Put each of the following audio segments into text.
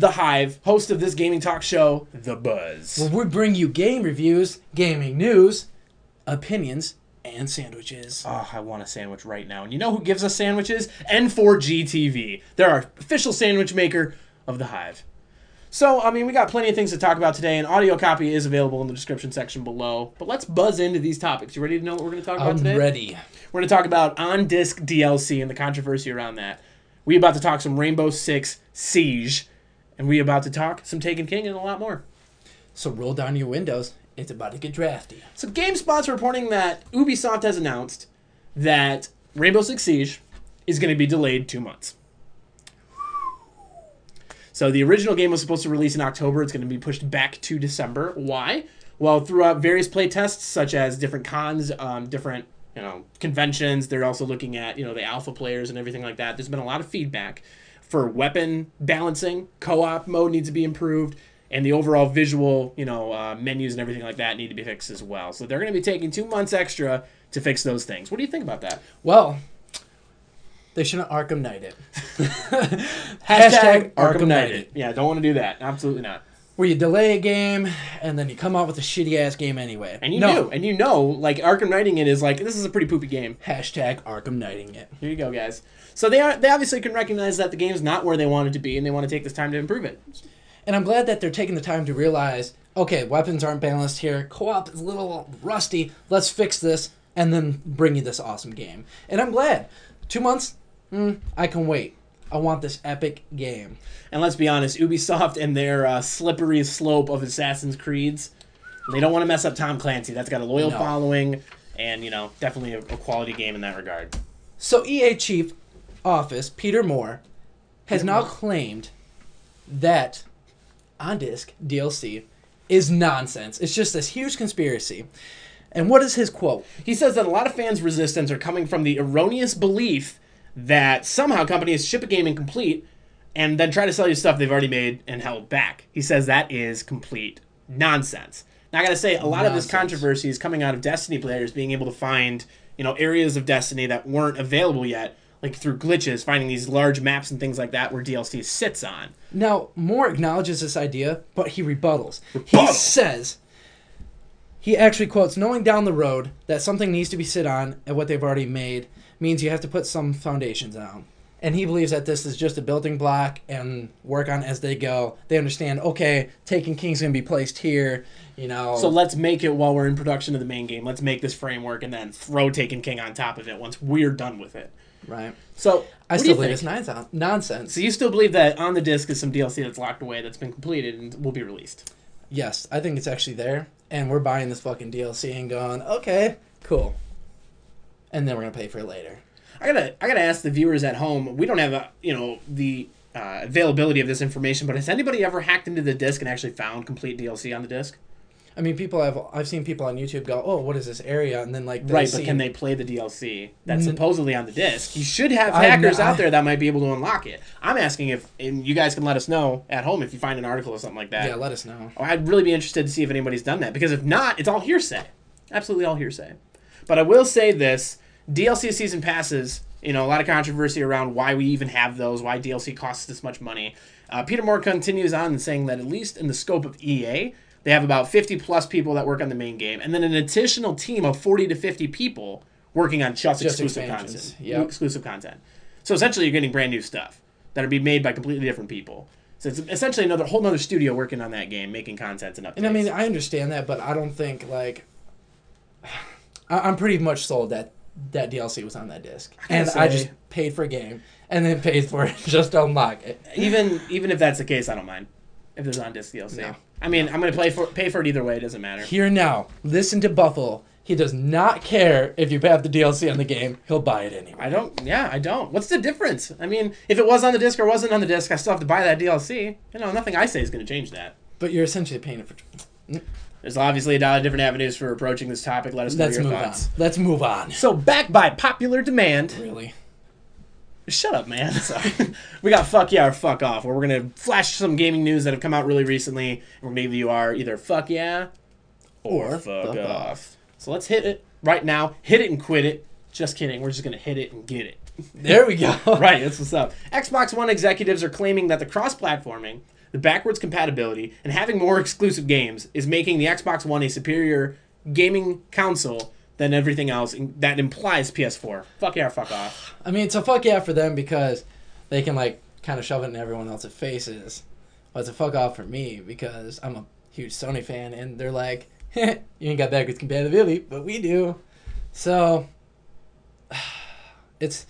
the Hive, host of this gaming talk show, The Buzz. Where we bring you game reviews, gaming news, opinions, and sandwiches. Oh, I want a sandwich right now. And you know who gives us sandwiches? N4G They're our official sandwich maker of the Hive. So, I mean, we got plenty of things to talk about today. An audio copy is available in the description section below. But let's buzz into these topics. You ready to know what we're going to talk about today? I'm ready. We're going to talk about on-disc DLC and the controversy around that. We're about to talk some Rainbow Six Siege. And we're about to talk some Taken King and a lot more. So roll down your windows. It's about to get drafty. So GameSpot's reporting that Ubisoft has announced that Rainbow Six Siege is going to be delayed 2 months. So the original game was supposed to release in October. It's going to be pushed back to December. Why? Well, throughout various play tests, such as different cons, different conventions, they're also looking at the alpha players and everything like that. There's been a lot of feedback for weapon balancing. Co-op mode needs to be improved, and the overall visual, menus and everything like that need to be fixed as well. So they're going to be taking 2 months extra to fix those things. What do you think about that? Well, they shouldn't Arkham Knight it. Hashtag Arkham Knight it. Yeah, don't want to do that. Absolutely not. Where you delay a game, and then you come out with a shitty-ass game anyway. And you know, like, Arkham Knighting it is like, this is a pretty poopy game. Hashtag Arkham Knighting it. Here you go, guys. So they obviously can recognize that the game's not where they want it to be, and they want to take this time to improve it. And I'm glad that they're taking the time to realize, okay, weapons aren't balanced here, co-op is a little rusty, let's fix this, and then bring you this awesome game. And I'm glad. 2 months, I can wait. I want this epic game. And let's be honest, Ubisoft and their slippery slope of Assassin's Creeds, they don't want to mess up Tom Clancy. That's got a loyal following, and, definitely a quality game in that regard. So EA Chief Office, Peter Moore, has now claimed that on-disc DLC is nonsense. It's just this huge conspiracy. And what is his quote? He says that a lot of fans' resistance are coming from the erroneous belief that somehow companies ship a game incomplete and then try to sell you stuff they've already made and held back. He says that is complete nonsense. Now, I gotta say, a lot of this controversy is coming out of Destiny players being able to find, areas of Destiny that weren't available yet, like through glitches, finding these large maps and things like that where DLC sits on. Now, Moore acknowledges this idea, but he rebuttals. He says, he actually quotes, knowing down the road that something needs to be sit on and what they've already made means you have to put some foundations down. And he believes that this is just a building block and work on as they go. They understand, okay, Taken King's going to be placed here, So let's make it while we're in production of the main game. Let's make this framework and then throw Taken King on top of it once we're done with it. Right. So I still believe it's nonsense. So you still believe that on the disc is some DLC that's locked away that's been completed and will be released? Yes, I think it's actually there. And we're buying this fucking DLC and going, okay, cool. And then we're going to pay for it later. I gotta ask the viewers at home. We don't have the availability of this information, but has anybody ever hacked into the disc and actually found complete DLC on the disc? I mean, I've seen people on YouTube go, "Oh, what is this area?" And then but can they play the DLC that's supposedly on the disc? You should have hackers out there that might be able to unlock it. I'm asking and you guys can let us know at home if you find an article or something like that. Yeah, let us know. I'd really be interested to see if anybody's done that, because if not, it's all hearsay. Absolutely all hearsay. But I will say this. DLC season passes, a lot of controversy around why we even have those, why DLC costs this much money. Peter Moore continues on and saying that at least in the scope of EA, they have about 50-plus people that work on the main game, and then an additional team of 40 to 50 people working on just exclusive content. Yep. Exclusive content. So essentially you're getting brand new stuff that are being made by completely different people. So it's essentially a whole other studio working on that game, making content and updates. And I mean, I understand that, but I don't think, I'm pretty much sold that DLC was on that disc. And I just paid for a game and then paid for it just to unlock it. Even if that's the case, I don't mind if there's on disc DLC. No. I mean, I'm going to pay for it either way. It doesn't matter. Here now, listen to Buffalo. He does not care if you have the DLC on the game. He'll buy it anyway. I don't. What's the difference? I mean, if it was on the disc or wasn't on the disc, I still have to buy that DLC. Nothing I say is going to change that. But you're essentially paying it for... There's obviously a lot of different avenues for approaching this topic. Let us know your thoughts. Let's move on. So, back by popular demand... Really? Shut up, man. Sorry. We got Fuck Yeah or Fuck Off, where we're going to flash some gaming news that have come out really recently, and we're going to give you our either Fuck Yeah or Fuck Off. So let's hit it right now. Hit it and quit it. Just kidding. We're just going to hit it and get it. There we go. Right, that's what's up. Xbox One executives are claiming that the cross-platforming the backwards compatibility, and having more exclusive games is making the Xbox One a superior gaming console than everything else. That implies PS4. Fuck yeah, fuck off. I mean, it's a fuck yeah for them because they can, like, kind of shove it in everyone else's faces. But it's a fuck off for me because I'm a huge Sony fan, and they're like, you ain't got backwards compatibility, but we do. So, it's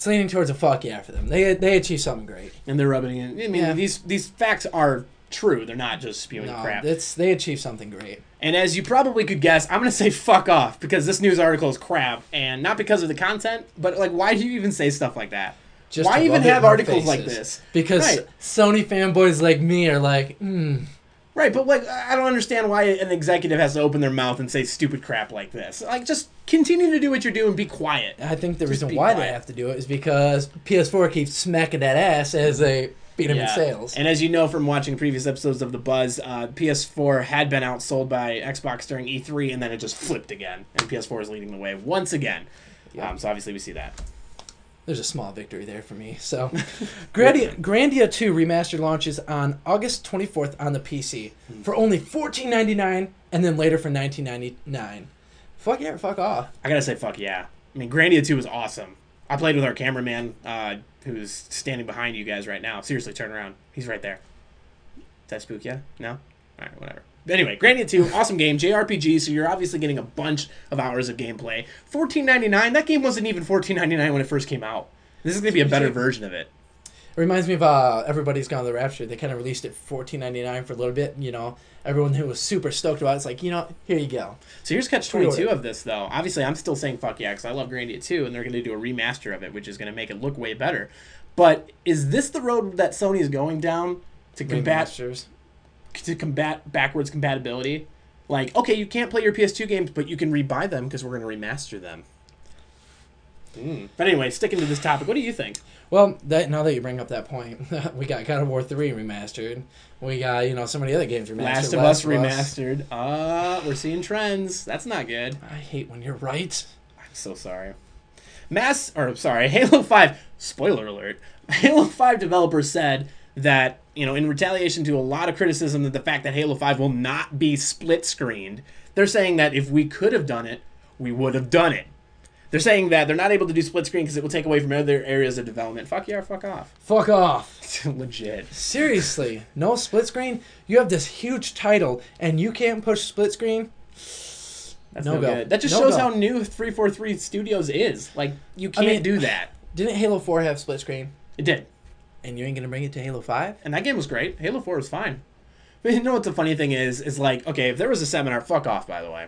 leaning towards a fuck yeah for them. They achieved something great. And they're rubbing it in. I mean, these facts are true. They're not just spewing crap. They achieved something great. And as you probably could guess, I'm going to say fuck off because this news article is crap. And not because of the content, but like, why do you even say stuff like that? Just why even have articles like this? Because Sony fanboys like me are like, Right, but like, I don't understand why an executive has to open their mouth and say stupid crap like this. Like, just continue to do what you're doing. Be quiet. I think the reason why they have to do it is because PS4 keeps smacking that ass as they beat them in sales. And as you know from watching previous episodes of The Buzz, PS4 had been outsold by Xbox during E3, and then it just flipped again. And PS4 is leading the way once again. Yep. So obviously we see that. There's a small victory there for me. So, Grandia 2 Remastered launches on August 24th on the PC for only $14.99 and then later for $19.99. Fuck yeah, fuck off. I gotta say fuck yeah. I mean, Grandia 2 was awesome. I played with our cameraman who's standing behind you guys right now. Seriously, turn around. He's right there. Does that spook you? No? All right, whatever. But anyway, Grandia 2, awesome game, JRPG, so you're obviously getting a bunch of hours of gameplay. $14.99, that game wasn't even $14.99 when it first came out. This is going to be a better version of it. It reminds me of Everybody's Gone to the Rapture. They kind of released it for $14.99 for a little bit. You know, everyone who was super stoked about it, it's like, you know, here you go. So here's catch-22 of this, though. Obviously, I'm still saying fuck yeah, because I love Grandia 2, and they're going to do a remaster of it, which is going to make it look way better. But is this the road that Sony is going down to combat backwards compatibility? Like, okay, you can't play your PS2 games, but you can rebuy them because we're going to remaster them. But anyway, sticking to this topic, what do you think? Well, now that you bring up that point, we got God of War 3 remastered. We got, you know, so many other games remastered. Last of Us remastered. We're seeing trends. That's not good. I hate when you're right. I'm so sorry. Halo 5, spoiler alert, Halo 5 developers said that, you know, in retaliation to a lot of criticism that the fact that Halo 5 will not be split-screened, they're saying that if we could have done it, we would have done it. They're saying that they're not able to do split screen because it will take away from other areas of development. Fuck yeah, fuck off. Fuck off. Legit. Seriously, no split screen? You have this huge title and you can't push split screen? That's no good. That just shows how new 343 Studios is. Like, you can't do that. Didn't Halo 4 have split screen? It did. And you ain't going to bring it to Halo 5? And that game was great. Halo 4 was fine. But you know what the funny thing is like, okay, if there was a seminar, fuck off, by the way.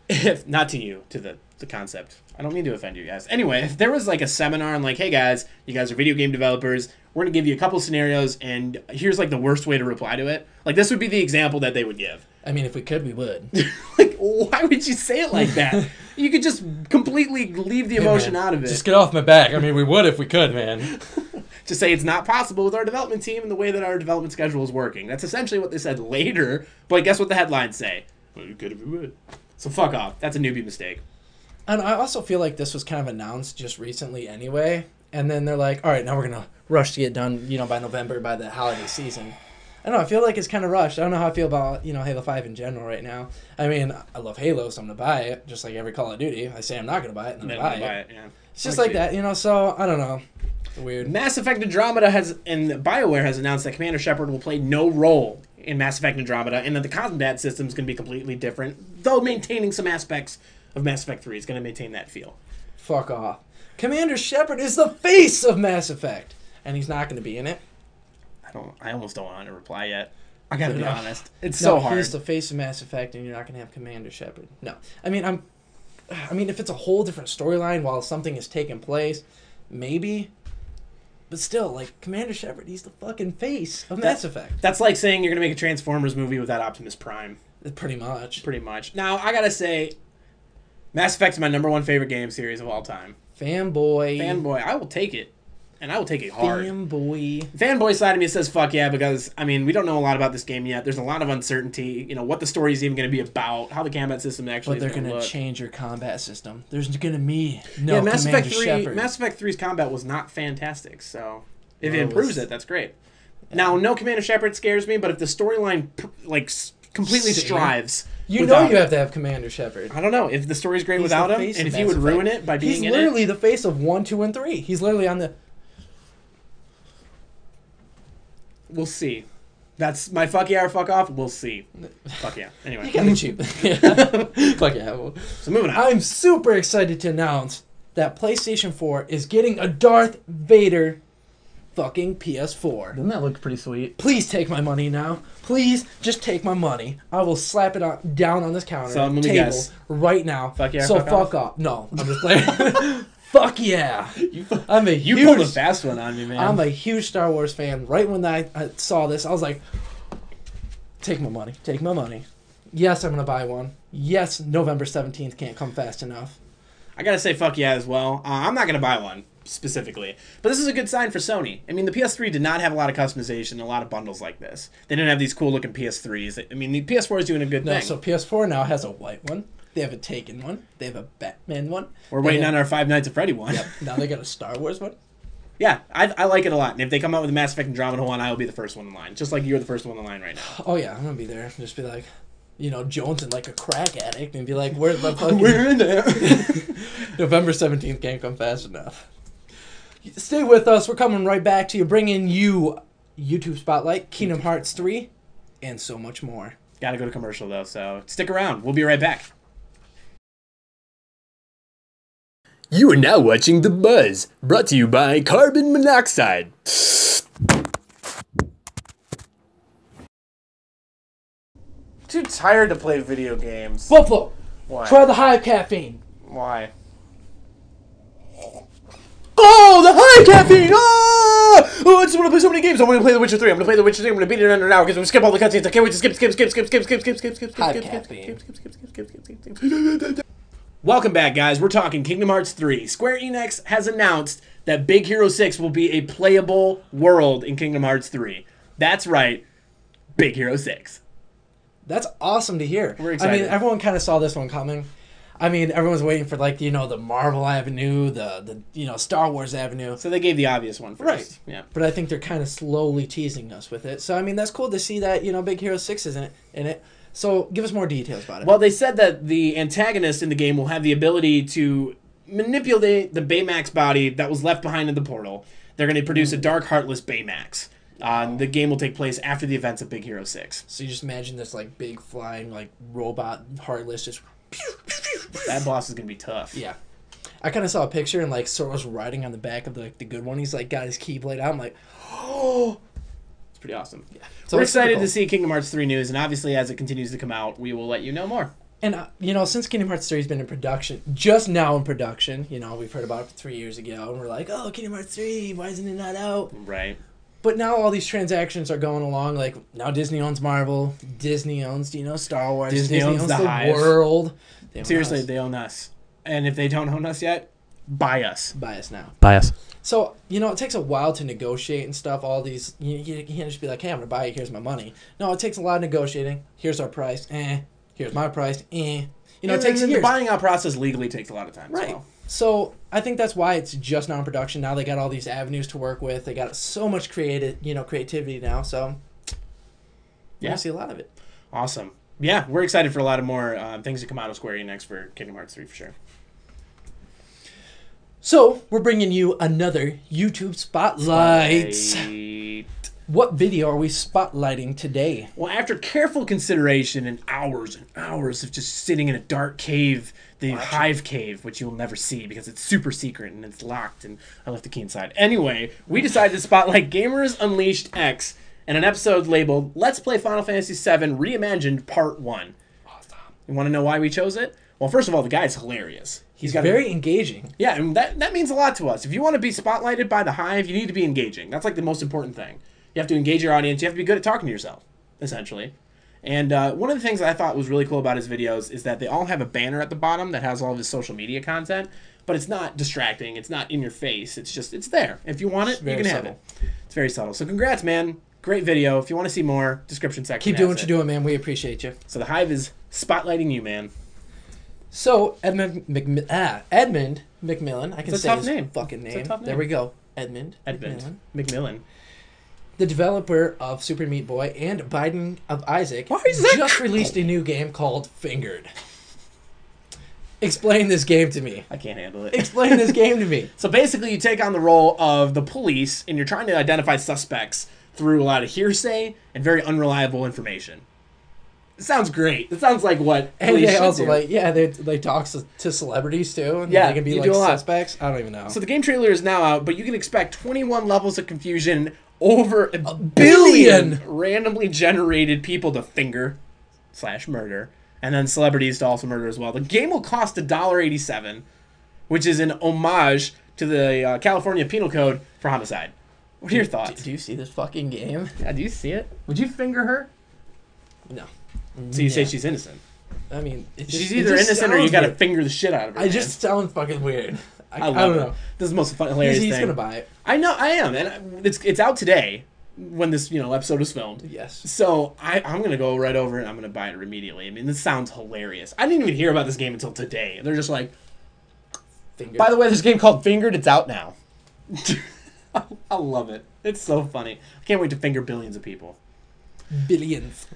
If not to you, to the concept. I don't mean to offend you guys. Anyway, if there was like a seminar on like, hey guys, you guys are video game developers, we're going to give you a couple scenarios and here's like the worst way to reply to it. Like this would be the example that they would give. I mean, if we could, we would. Like, why would you say it like that? You could just completely leave the emotion out of it. Just get off my back. I mean, we would if we could, man. Just say it's not possible with our development team and the way that our development schedule is working. That's essentially what they said later. But guess what the headlines say? Well, you could if we would. So fuck off. That's a newbie mistake. And I also feel like this was kind of announced just recently anyway. And then they're like, all right, now we're going to rush to get done, you know, by November, by the holiday season. I don't know. I feel like it's kind of rushed. I don't know how I feel about, you know, Halo 5 in general right now. I mean, I love Halo, so I'm going to buy it, just like every Call of Duty. I say I'm not going to buy it, and then I buy it. Yeah. It's just like that, you know, so I don't know. Weird. Mass Effect Andromeda and BioWare has announced that Commander Shephard will play no role in Mass Effect Andromeda, and that the combat system is going to be completely different, though maintaining some aspects of Mass Effect 3. It's going to maintain that feel. Fuck off. Commander Shephard is the face of Mass Effect, and he's not going to be in it. I almost don't want to reply yet. I gotta be honest. It's so hard. He's the face of Mass Effect, and you're not gonna have Commander Shephard. No, I mean, if it's a whole different storyline while something is taking place, maybe. But still, like Commander Shephard, he's the fucking face of Mass Effect. That's like saying you're gonna make a Transformers movie without Optimus Prime. Pretty much. Pretty much. Now I gotta say, Mass Effect's my #1 favorite game series of all time. Fanboy. I will take it. And I will take it hard. Fanboy side of me says fuck yeah, because, I mean, we don't know a lot about this game yet. There's a lot of uncertainty, you know, what the story is even going to be about, how the combat system actually is going to look. But they're going to change your combat system. There's going to be no Mass Effect 3's combat was not fantastic, so if it improves it, that's great. Now, no Commander Shephard scares me, but if the storyline completely strives, you know you have to have Commander Shephard. I don't know if the story's great without him, and if he would ruin it by being in it. He's literally the face of 1, 2, and 3. He's literally on the. We'll see. That's my fuck yeah or fuck off. We'll see. Fuck yeah. Anyway. You gotta cheap. Fuck yeah. So moving on. I'm super excited to announce that PlayStation 4 is getting a Darth Vader fucking PS4. Doesn't that look pretty sweet? Please take my money now. Please just take my money. I will slap it down on this counter table right now. Fuck yeah. So fuck off. No, I'm just playing. Fuck yeah. You pulled a fast one on me, man. I'm a huge Star Wars fan. Right when I saw this, I was like, take my money. Take my money. Yes, I'm going to buy one. Yes, November 17th can't come fast enough. I got to say fuck yeah as well. I'm not going to buy one specifically. But this is a good sign for Sony. I mean, the PS3 did not have a lot of customization and a lot of bundles like this. They didn't have these cool looking PS3s. I mean, the PS4 is doing a good thing. So PS4 now has a white one. They have a Taken one. They have a Batman one. We're waiting on our Five Nights at Freddy one. Yep. Now they got a Star Wars one. Yeah, I like it a lot. And if they come out with a Mass Effect Andromeda one, I will be the first one in line. Just like you're the first one in line right now. Oh, yeah. I'm going to be there. Just be like, Jones and like a crack addict and be like, where's the fucking... We're in there. November 17th can't come fast enough. Stay with us. We're coming right back to you, bringing you YouTube Spotlight, Kingdom Hearts 3, and so much more. Gotta go to commercial, though, so stick around. We'll be right back. You are now watching The Buzz, brought to you by carbon monoxide. Too tired to play video games. Buffalo, Why? try the Hive caffeine. Why? Oh, the Hive caffeine! Oh, I just want to play so many games. I want to play The Witcher 3. I'm going to play The Witcher 3. I'm going to beat it under an hour because we skip all the cutscenes. I can't wait to skip. Welcome back, guys. We're talking Kingdom Hearts 3. Square Enix has announced that Big Hero 6 will be a playable world in Kingdom Hearts 3. That's right. Big Hero 6. That's awesome to hear. We're excited. I mean, everyone kind of saw this one coming. I mean, everyone's waiting for, like, the Marvel Avenue, the Star Wars Avenue. So they gave the obvious one first. Right. Yeah. But I think they're kind of slowly teasing us with it. So, I mean, that's cool to see that, Big Hero 6 is in it. So, give us more details about it. Well, they said that the antagonist in the game will have the ability to manipulate the Baymax body that was left behind in the portal. They're going to produce a dark, heartless Baymax. The game will take place after the events of Big Hero 6. So, you just imagine this, like, big flying, like, robot heartless just... That boss is going to be tough. Yeah. I kind of saw a picture and, like, Sora's riding on the back of, the good one. He's, like, got his keyblade out. I'm like, oh... It's pretty awesome. Yeah. So we're excited to see Kingdom Hearts 3 news, and obviously as it continues to come out, we will let you know more. And, since Kingdom Hearts 3 has been in production, just now in production, we've heard about it 3 years ago, and we're like, oh, Kingdom Hearts 3, why isn't it not out? Right. But now all these transactions are going along, like, now Disney owns Marvel, Disney owns, Star Wars, Disney owns the Hive. world. Seriously, they own us. And if they don't own us yet, buy us. Buy us now. Buy us. So, it takes a while to negotiate and stuff. All these, you can't just be like, hey, I'm going to buy you, here's my money. No, it takes a lot of negotiating. Here's our price. Here's my price. It takes years. The buying out process legally takes a lot of time. Right. So, I think that's why it's just now in production. Now they got all these avenues to work with. They got so much creativity now. So, yeah, I see a lot of it. Awesome. Yeah, we're excited for a lot of more things to come out of Square Enix for Kingdom Hearts 3 for sure. So, we're bringing you another YouTube Spotlight. What video are we spotlighting today? Well, after careful consideration and hours of just sitting in a dark cave, the Hive cave, which you'll never see because it's super secret and it's locked, and I left the key inside. Anyway, we decided to spotlight Gamers Unleashed X and an episode labeled Let's Play Final Fantasy VII Reimagined Part 1. Awesome. You want to know why we chose it? Well, first of all, the guy's hilarious. He's very engaging. Yeah, and that means a lot to us. If you want to be spotlighted by the Hive, you need to be engaging. That's like the most important thing. You have to engage your audience. You have to be good at talking to yourself, essentially. And one of the things that I thought was really cool about his videos is that they all have a banner at the bottom that has all of his social media content, but it's not distracting. It's not in your face. It's just, it's there. If you want it, you can have it. It's very subtle. So congrats, man. Great video. If you want to see more, description section. Keep doing what you're doing, man. We appreciate you. So the Hive is spotlighting you, man. So, Edmund McMillan. I can say his name. fucking name. It's a tough name. There we go. Edmund McMillan. The developer of Super Meat Boy and Binding of Isaac Why is that just released a new game called Fingered. Explain this game to me. I can't handle it. Explain this game to me. So basically, you take on the role of the police, and you're trying to identify suspects through a lot of hearsay and very unreliable information. It sounds great. It sounds like what And police they should also do. they talk to celebrities too, and Yeah, they can be you like do a lot. suspects. I don't even know. So the game trailer is now out, but you can expect 21 levels of confusion, over a billion billion randomly generated people to finger / murder, and then celebrities to also murder as well. The game will cost $1.87, which is an homage to the California Penal Code for homicide. What are your thoughts? Do you see this fucking game? Yeah, do you see it? Would you finger her? No. So you say she's innocent? I mean, She's either innocent or you gotta finger the shit out of her. I just sound fucking weird. I love don't it. know. This is the most fun, hilarious He's thing. gonna buy it. I know, I am, and it's out today when this episode was filmed. Yes. So I'm gonna go right over and I'm gonna buy it immediately. I mean, this sounds hilarious. I didn't even hear about this game until today. They're just like, Fingered. by the way, there's a game called Fingered. It's out now. I love it. It's so funny. I can't wait to finger billions of people. Billions.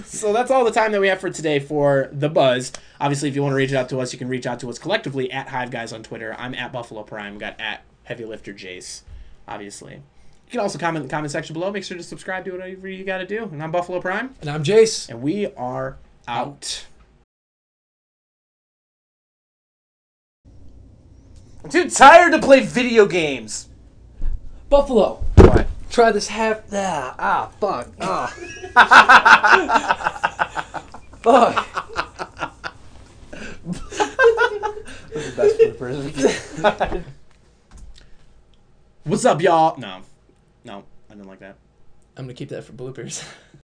So that's all the time that we have for today for The Buzz. Obviously, if you want to reach out to us, you can reach out to us collectively at Hive Guys on Twitter. I'm at Buffalo Prime. Got at Heavy Lifter Jace, obviously. You can also comment in the comment section below. Make sure to subscribe to whatever you got to do. And I'm Buffalo Prime. And I'm Jace. And we are out. I'm too tired to play video games. Buffalo. What? Try this half. Fuck. Fuck. This is the best bloopers. What's up, y'all? No, I didn't like that. I'm gonna keep that for bloopers.